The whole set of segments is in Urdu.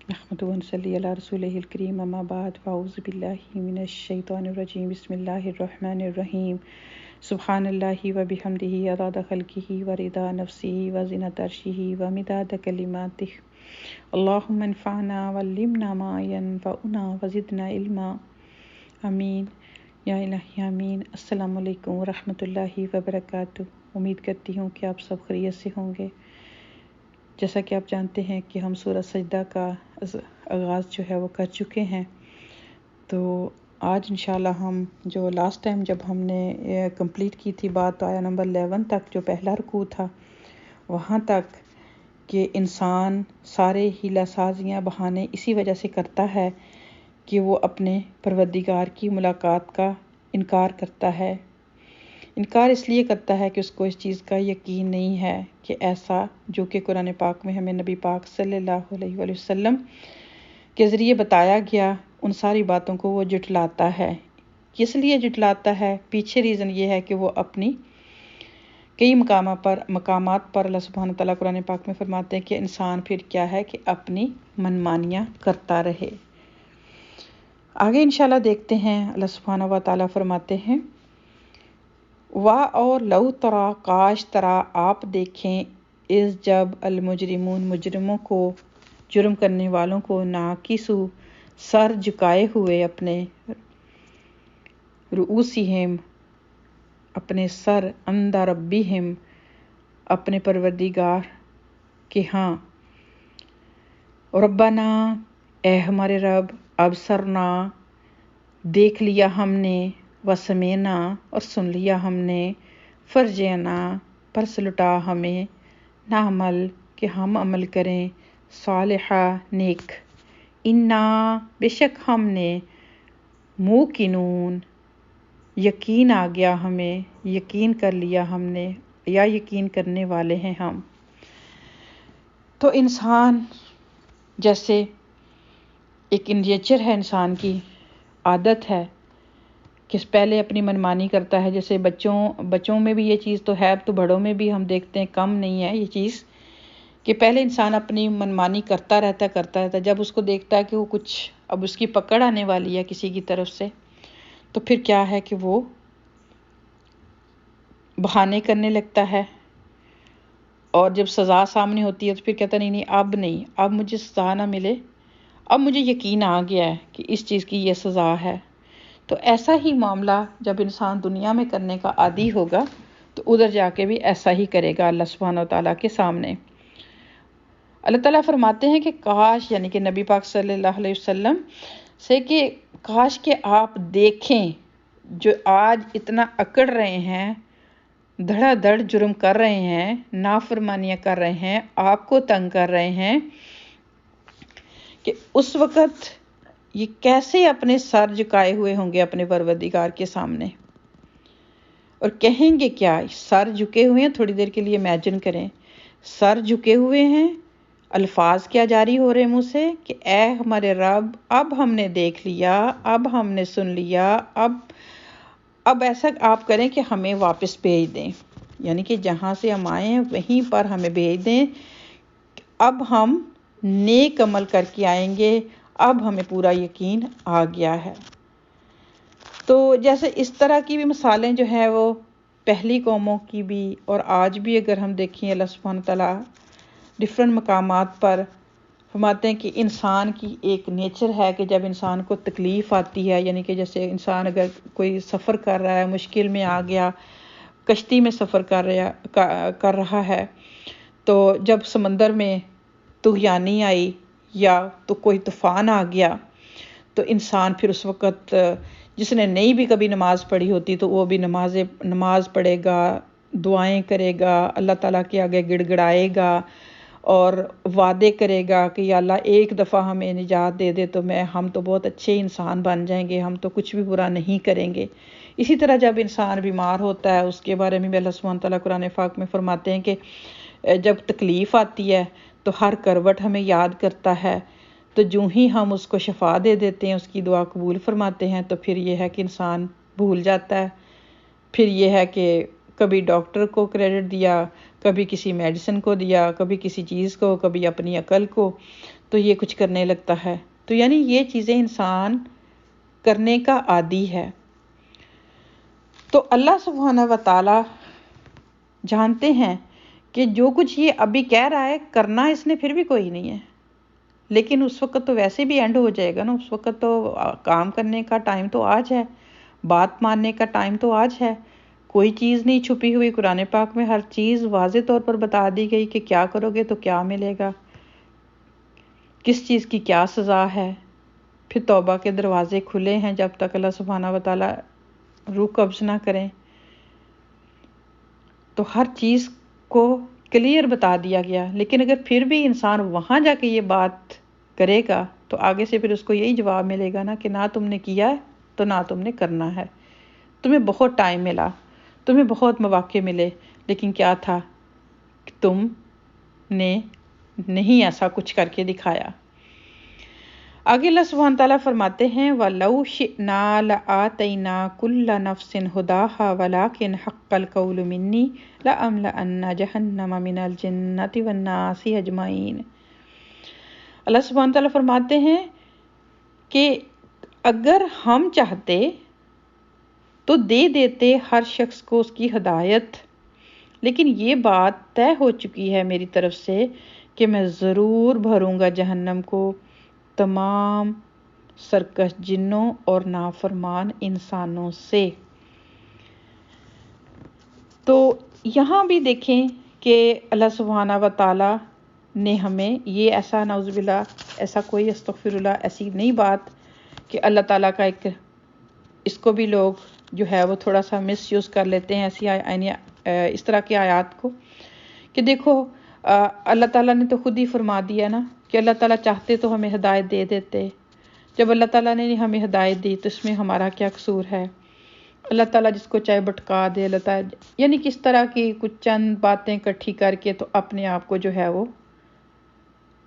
نحمده ونصلي على رسوله الكريم اما بعد فاعوذ بالله من الشيطان الرجيم بسم الله الرحمن الرحيم سبحان الله وبحمده عدد خلقه ورضا نفسه وزنة عرشه ومداد كلماته اللهم انفعنا وعلمنا ما ينفعنا وزدنا علما آمین یا الہی آمین۔ السلام علیکم ورحمۃ اللہ وبرکاتہ۔ امید کرتی ہوں کہ آپ سب خیریت سے ہوں گے۔ جیسا کہ آپ جانتے ہیں کہ ہم سورہ سجدہ کا آغاز جو ہے وہ کر چکے ہیں، تو آج انشاءاللہ ہم جو لاسٹ ٹائم جب ہم نے کمپلیٹ کی تھی بات آیا نمبر 11 تک، جو پہلا رکوع تھا، وہاں تک کہ انسان سارے ہیلہ سازیاں بہانے اسی وجہ سے کرتا ہے کہ وہ اپنے پروردگار کی ملاقات کا انکار کرتا ہے۔ انکار اس لیے کرتا ہے کہ اس کو اس چیز کا یقین نہیں ہے کہ ایسا جو کہ قرآن پاک میں ہمیں نبی پاک صلی اللہ علیہ وآلہ وسلم کے ذریعے بتایا گیا، ان ساری باتوں کو وہ جھٹلاتا ہے۔ کس لیے جھٹلاتا ہے؟ پیچھے ریزن یہ ہے کہ وہ اپنی کئی مقامات پر اللہ سبحانہ تعالیٰ قرآن پاک میں فرماتے ہیں کہ انسان پھر کیا ہے کہ اپنی منمانیاں کرتا رہے۔ آگے انشاءاللہ دیکھتے ہیں، اللہ سبحانہ و تعالیٰ فرماتے ہیں اور لو ترا کاش ترا آپ دیکھیں اس جب المجرمون مجرموں کو، جرم کرنے والوں کو، ناکسو سر جھکائے ہوئے، اپنے رؤوسہم اپنے سر، عند ربہم اپنے پروردگار کے ہاں، ربنا اے ہمارے رب، ابصرنا دیکھ لیا ہم نے، وسمعنا اور سن لیا ہم نے، فرجعنا پس لٹا ہمیں، نعمل کہ ہم عمل کریں، صالحہ نیک، انا بے شک ہم نے، موقنون یقین آ گیا ہمیں، یقین کر لیا ہم نے، یا یقین کرنے والے ہیں ہم۔ تو انسان جیسے ایک نیچر ہے، انسان کی عادت ہے کہ پہلے اپنی منمانی کرتا ہے۔ جیسے بچوں میں بھی یہ چیز تو ہے، تو بڑوں میں بھی ہم دیکھتے ہیں، کم نہیں ہے یہ چیز کہ پہلے انسان اپنی منمانی کرتا رہتا ہے، جب اس کو دیکھتا ہے کہ وہ کچھ اب اس کی پکڑ آنے والی ہے کسی کی طرف سے، تو پھر کیا ہے کہ وہ بہانے کرنے لگتا ہے، اور جب سزا سامنے ہوتی ہے تو پھر کہتا نہیں نہیں، اب مجھے سزا نہ ملے، اب مجھے یقین آ گیا ہے کہ اس چیز کی یہ سزا ہے۔ تو ایسا ہی معاملہ جب انسان دنیا میں کرنے کا عادی ہوگا تو ادھر جا کے بھی ایسا ہی کرے گا اللہ سبحانہ وتعالیٰ کے سامنے۔ اللہ تعالیٰ فرماتے ہیں کہ کاش، یعنی کہ نبی پاک صلی اللہ علیہ وسلم سے، کہ کاش کہ آپ دیکھیں جو آج اتنا اکڑ رہے ہیں، دھڑا دھڑ جرم کر رہے ہیں، نافرمانیاں کر رہے ہیں، آپ کو تنگ کر رہے ہیں، کہ اس وقت یہ کیسے اپنے سر جھکائے ہوئے ہوں گے اپنے پروردگار کے سامنے، اور کہیں گے کیا؟ سر جھکے ہوئے ہیں، تھوڑی دیر کے لیے امیجن کریں، سر جھکے ہوئے ہیں، الفاظ کیا جاری ہو رہے ہیں منہ سے کہ اے ہمارے رب، اب ہم نے دیکھ لیا، اب ہم نے سن لیا، اب ایسا آپ کریں کہ ہمیں واپس بھیج دیں، یعنی کہ جہاں سے ہم آئے ہیں وہیں پر ہمیں بھیج دیں، اب ہم نیک عمل کر کے آئیں گے، اب ہمیں پورا یقین آ گیا ہے۔ تو جیسے اس طرح کی بھی مثالیں جو ہیں وہ پہلی قوموں کی بھی، اور آج بھی اگر ہم دیکھیں، اللہ سبحانہ تعالیٰ ڈفرینٹ مقامات پر فرماتے ہیں کہ انسان کی ایک نیچر ہے کہ جب انسان کو تکلیف آتی ہے، یعنی کہ جیسے انسان اگر کوئی سفر کر رہا ہے، مشکل میں آ گیا، کشتی میں سفر کر رہا ہے، تو جب سمندر میں طغیانی آئی یا تو کوئی طوفان آ گیا، تو انسان پھر اس وقت جس نے نہیں بھی کبھی نماز پڑھی ہوتی تو وہ بھی نماز پڑھے گا، دعائیں کرے گا، اللہ تعالیٰ کے آگے گڑ گڑائے گا، اور وعدے کرے گا کہ یا اللہ ایک دفعہ ہمیں نجات دے دے تو ہم تو بہت اچھے انسان بن جائیں گے، ہم تو کچھ بھی برا نہیں کریں گے۔ اسی طرح جب انسان بیمار ہوتا ہے، اس کے بارے میں بھی اللہ سبحانہ تعالیٰ قرآن پاک میں فرماتے ہیں کہ جب تکلیف آتی ہے تو ہر کروٹ ہمیں یاد کرتا ہے، تو جو ہی ہم اس کو شفا دے دیتے ہیں، اس کی دعا قبول فرماتے ہیں، تو پھر یہ ہے کہ انسان بھول جاتا ہے، پھر یہ ہے کہ کبھی ڈاکٹر کو کریڈٹ دیا، کبھی کسی میڈیسن کو دیا، کبھی کسی چیز کو، کبھی اپنی عقل کو، تو یہ کچھ کرنے لگتا ہے. تو یعنی یہ چیزیں انسان کرنے کا عادی ہے. تو اللہ سبحانہ و تعالی جانتے ہیں کہ جو کچھ یہ ابھی کہہ رہا ہے کرنا اس نے پھر بھی کوئی نہیں ہے، لیکن اس وقت تو ویسے بھی اینڈ ہو جائے گا نا. اس وقت تو کام کرنے کا ٹائم تو آج ہے، بات ماننے کا ٹائم تو آج ہے. کوئی چیز نہیں چھپی ہوئی، قرآن پاک میں ہر چیز واضح طور پر بتا دی گئی کہ کیا کرو گے تو کیا ملے گا، کس چیز کی کیا سزا ہے. پھر توبہ کے دروازے کھلے ہیں جب تک اللہ سبحانہ و تعالی روح قبض نہ کریں. تو ہر چیز کو کلیئر بتا دیا گیا. لیکن اگر پھر بھی انسان وہاں جا کے یہ بات کرے گا تو آگے سے پھر اس کو یہی جواب ملے گا نا کہ نہ تم نے کیا ہے تو نہ تم نے کرنا ہے. تمہیں بہت ٹائم ملا، تمہیں بہت مواقع ملے، لیکن کیا تھا کہ تم نے نہیں ایسا کچھ کر کے دکھایا. آگے اللہ سبحانہ تعالیٰ فرماتے ہیں وَلَوْ شِئْنَا لَآتَيْنَا كُلَّ نَفْسٍ هُدَاهَا وَلَكِنْ حَقَّ الْقَوْلُ مِنِّي لَأَمْلَأَنَّ جَهَنَّمَ مِنَ الْجِنَّةِ وَالنَّاسِ أَجْمَعِينَ. اللہ سبحانہ تعالیٰ فرماتے ہیں کہ اگر ہم چاہتے تو دے دیتے ہر شخص کو اس کی ہدایت، لیکن یہ بات طے ہو چکی ہے میری طرف سے کہ میں ضرور بھروں گا جہنم کو تمام سرکش جنوں اور نافرمان انسانوں سے. تو یہاں بھی دیکھیں کہ اللہ سبحانہ و تعالی نے ہمیں یہ ایسا نعوذ باللہ ایسا کوئی استغفر اللہ ایسی نہیں بات کہ اللہ تعالیٰ کا ایک اس کو بھی لوگ جو ہے وہ تھوڑا سا مس یوز کر لیتے ہیں ایسی اس طرح کی آیات کو کہ دیکھو اللہ تعالیٰ نے تو خود ہی فرما دیا نا کہ اللہ تعالیٰ چاہتے تو ہمیں ہدایت دے دیتے. جب اللہ تعالیٰ نے ہمیں ہدایت دی تو اس میں ہمارا کیا قصور ہے؟ اللہ تعالیٰ جس کو چاہے بھٹکا دے. اللہ تعالیٰ یعنی کس طرح کی کچھ چند باتیں اکٹھی کر کے تو اپنے آپ کو جو ہے وہ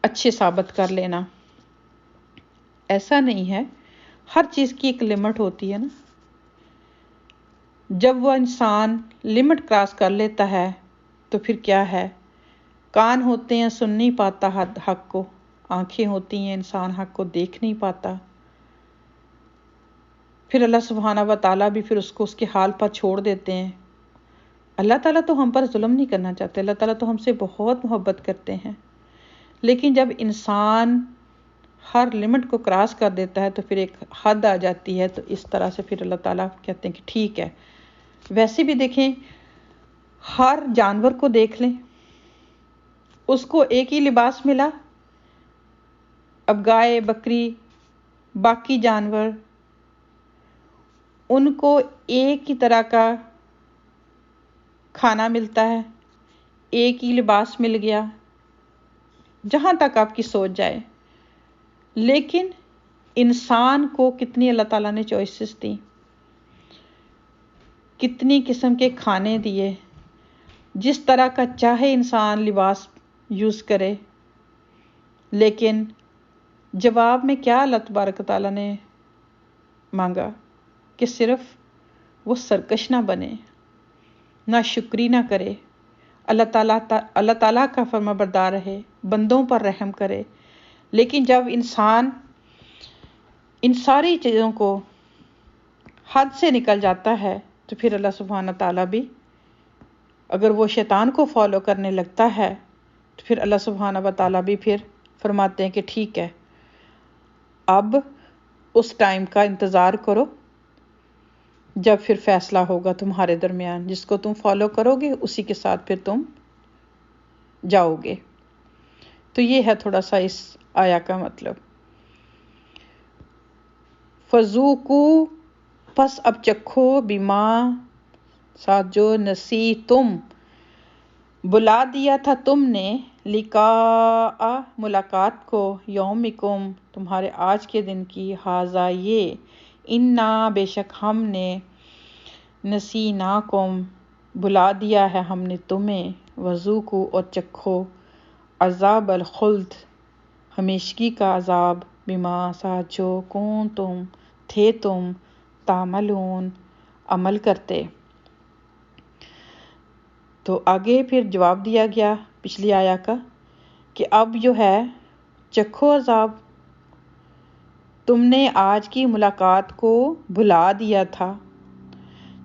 اچھے ثابت کر لینا. ایسا نہیں ہے، ہر چیز کی ایک لمٹ ہوتی ہے نا. جب وہ انسان لمٹ کراس کر لیتا ہے تو پھر کیا ہے، کان ہوتے ہیں سن نہیں پاتا حق کو، آنکھیں ہوتی ہیں انسان حق کو دیکھ نہیں پاتا. پھر اللہ سبحانہ و تعالیٰ بھی پھر اس کے حال پر چھوڑ دیتے ہیں. اللہ تعالیٰ تو ہم پر ظلم نہیں کرنا چاہتے، اللہ تعالیٰ تو ہم سے بہت محبت کرتے ہیں. لیکن جب انسان ہر لمٹ کو کراس کر دیتا ہے تو پھر ایک حد آ جاتی ہے. تو اس طرح سے پھر اللہ تعالیٰ کہتے ہیں کہ ٹھیک ہے. ویسے بھی دیکھیں ہر جانور کو دیکھ لیں، اس کو ایک ہی لباس ملا. اب گائے بکری باقی جانور ان کو ایک ہی طرح کا کھانا ملتا ہے، ایک ہی لباس مل گیا، جہاں تک آپ کی سوچ جائے. لیکن انسان کو کتنی اللہ تعالیٰ نے چوائسز دی، کتنی قسم کے کھانے دیے، جس طرح کا چاہے انسان لباس یوز کرے. لیکن جواب میں کیا اللہ تبارک تعالیٰ نے مانگا کہ صرف وہ سرکش نہ بنے، نہ شکری نہ کرے، اللہ تعالیٰ کا فرما بردار رہے، بندوں پر رحم کرے. لیکن جب انسان ان ساری چیزوں کو حد سے نکل جاتا ہے تو پھر اللہ سبحانہ تعالیٰ بھی اگر وہ شیطان کو فالو کرنے لگتا ہے تو پھر اللہ سبحانہ و تعالیٰ بھی پھر فرماتے ہیں کہ ٹھیک ہے، اب اس ٹائم کا انتظار کرو جب پھر فیصلہ ہوگا تمہارے درمیان، جس کو تم فالو کرو گے اسی کے ساتھ پھر تم جاؤ گے. تو یہ ہے تھوڑا سا اس آیا کا مطلب. فذوقوا پس اب چکھو بما ساتھ جو نسی تم بلا دیا تھا تم نے لقاء ملاقات کو یومکم تمہارے آج کے دن کی ہاذا یہ انا بے شک ہم نے نسیناکم بلا دیا ہے ہم نے تمہیں وذوقوا اور چکھو عذاب الخلد ہمیشگی کا عذاب بما ساتھ جو کنتم تھے تم تعملون عمل کرتے. تو آگے پھر جواب دیا گیا پچھلی آیا کا کہ اب جو ہے چکھو عذاب، تم نے آج کی ملاقات کو بھلا دیا تھا،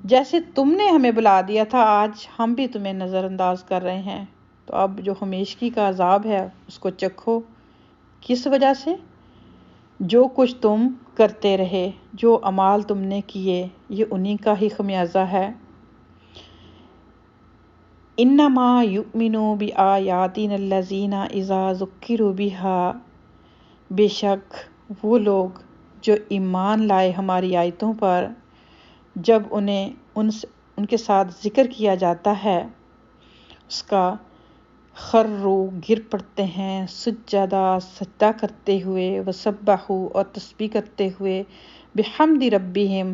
جیسے تم نے ہمیں بھلا دیا تھا آج ہم بھی تمہیں نظر انداز کر رہے ہیں۔ تو اب جو ہمیشگی کا عذاب ہے اس کو چکھو۔ کس وجہ سے؟ جو کچھ تم کرتے رہے، جو اعمال تم نے کیے، یہ انہی کا ہی خمیازہ ہے۔ انما یؤمنوا بآیاتنا الذین اذا ذکروا بہا، بے شک وہ لوگ جو ایمان لائے ہماری آیتوں پر جب انہیں ان کے ساتھ ذکر کیا جاتا ہے اس کا، خروا گر پڑتے ہیں، سجدہ سجدہ کرتے ہوئے، وسبحوا اور تسبیح کرتے ہوئے، بحمد ربہم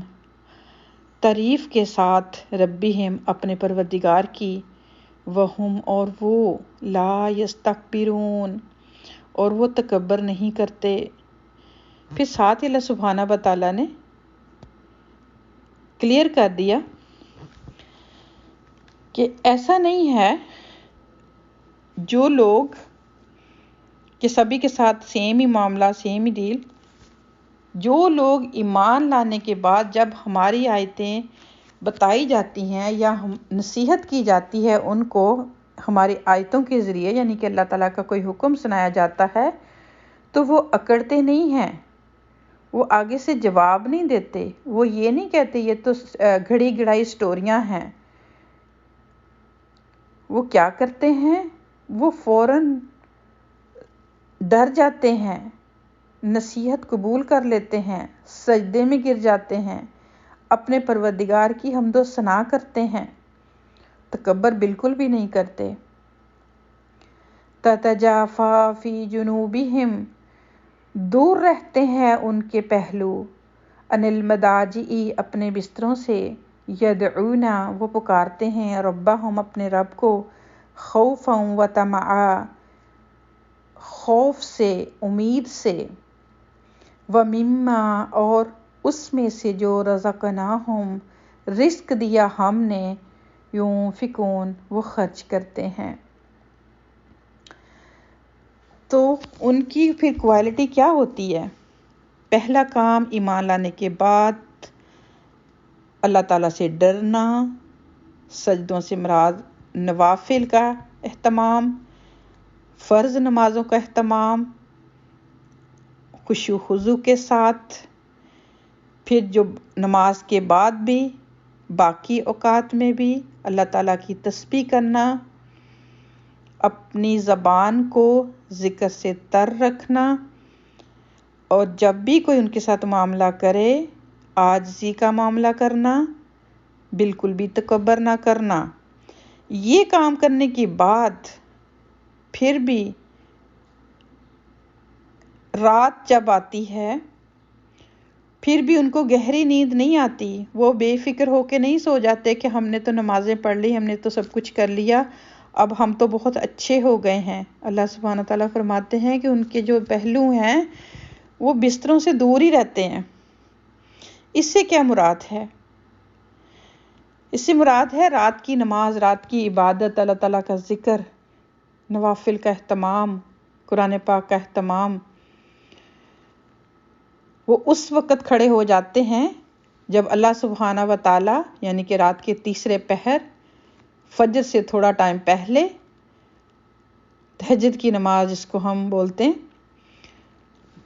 تعریف کے ساتھ، ربہم اپنے پروردگار کی، وہم اور وہ، لا یستکبرون اور وہ تکبر نہیں کرتے۔ پھر ساتھ اللہ سبحانہ وتعالیٰ نے کلیئر کر دیا کہ ایسا نہیں ہے جو لوگ کہ سبھی کے ساتھ سیم ہی معاملہ، سیم ہی ڈیل، جو لوگ ایمان لانے کے بعد جب ہماری آیتیں بتائی جاتی ہیں یا نصیحت کی جاتی ہے ان کو ہماری آیتوں کے ذریعے، یعنی کہ اللہ تعالیٰ کا کوئی حکم سنایا جاتا ہے تو وہ اکڑتے نہیں ہیں، وہ آگے سے جواب نہیں دیتے، وہ یہ نہیں کہتے یہ تو گھڑی گڑائی سٹوریاں ہیں۔ وہ کیا کرتے ہیں؟ وہ فوراً ڈر جاتے ہیں، نصیحت قبول کر لیتے ہیں، سجدے میں گر جاتے ہیں، اپنے پروردگار کی حمد و ثنا کرتے ہیں، تکبر بالکل بھی نہیں کرتے۔ تتجافی فی جنوبہم دور رہتے ہیں ان کے پہلو، عن المضاجع اپنے بستروں سے، یدعونا وہ پکارتے ہیں، ربہم اپنے رب کو، خوفا و طمعا خوف سے، امید سے، ومما اور اس میں سے جو رزقناہم رزق دیا ہم نے، ينفقون وہ خرچ کرتے ہیں۔ تو ان کی پھر کوالٹی کیا ہوتی ہے؟ پہلا کام ایمان لانے کے بعد اللہ تعالیٰ سے ڈرنا، سجدوں سے مراد نوافل کا اہتمام، فرض نمازوں کا اہتمام خشوع و خضوع کے ساتھ، پھر جو نماز کے بعد بھی باقی اوقات میں بھی اللہ تعالیٰ کی تسبیح کرنا، اپنی زبان کو ذکر سے تر رکھنا، اور جب بھی کوئی ان کے ساتھ معاملہ کرے عاجزی کا معاملہ کرنا، بالکل بھی تکبر نہ کرنا۔ یہ کام کرنے کے بعد پھر بھی رات جب آتی ہے پھر بھی ان کو گہری نیند نہیں آتی، وہ بے فکر ہو کے نہیں سو جاتے کہ ہم نے تو نمازیں پڑھ لی، ہم نے تو سب کچھ کر لیا، اب ہم تو بہت اچھے ہو گئے ہیں۔ اللہ سبحانہ تعالیٰ فرماتے ہیں کہ ان کے جو پہلو ہیں وہ بستروں سے دور ہی رہتے ہیں۔ اس سے کیا مراد ہے؟ اس سے مراد ہے رات کی نماز، رات کی عبادت، اللہ تعالیٰ کا ذکر، نوافل کا اہتمام، قرآن پاک کا اہتمام۔ وہ اس وقت کھڑے ہو جاتے ہیں جب اللہ سبحانہ و تعالیٰ، یعنی کہ رات کے تیسرے پہر، فجر سے تھوڑا ٹائم پہلے، تہجد کی نماز جس کو ہم بولتے ہیں،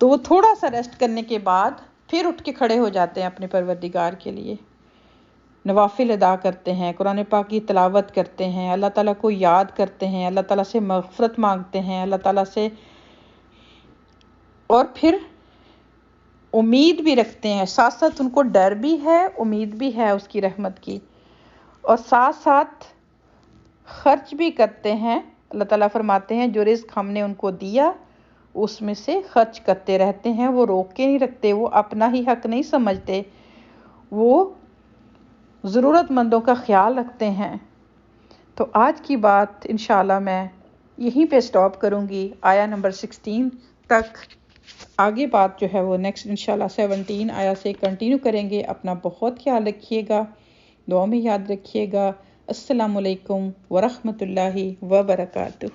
تو وہ تھوڑا سا ریسٹ کرنے کے بعد پھر اٹھ کے کھڑے ہو جاتے ہیں اپنے پروردگار کے لیے، نوافل ادا کرتے ہیں، قرآن پاک کی تلاوت کرتے ہیں، اللہ تعالیٰ کو یاد کرتے ہیں، اللہ تعالیٰ سے مغفرت مانگتے ہیں، اللہ تعالیٰ سے، اور پھر امید بھی رکھتے ہیں، ساتھ ساتھ ان کو ڈر بھی ہے، امید بھی ہے اس کی رحمت کی، اور ساتھ ساتھ خرچ بھی کرتے ہیں۔ اللہ تعالیٰ فرماتے ہیں جو رزق ہم نے ان کو دیا اس میں سے خرچ کرتے رہتے ہیں، وہ روک کے نہیں رکھتے، وہ اپنا ہی حق نہیں سمجھتے، وہ ضرورت مندوں کا خیال رکھتے ہیں۔ تو آج کی بات انشاءاللہ میں یہیں پہ سٹاپ کروں گی، آیا نمبر 16 تک۔ آگے بات جو ہے وہ نیکسٹ انشاءاللہ 17 آیا سے کنٹینیو کریں گے۔ اپنا بہت خیال رکھیے گا، دعا میں یاد رکھیے گا۔ السلام علیکم ورحمۃ اللہ وبرکاتہ۔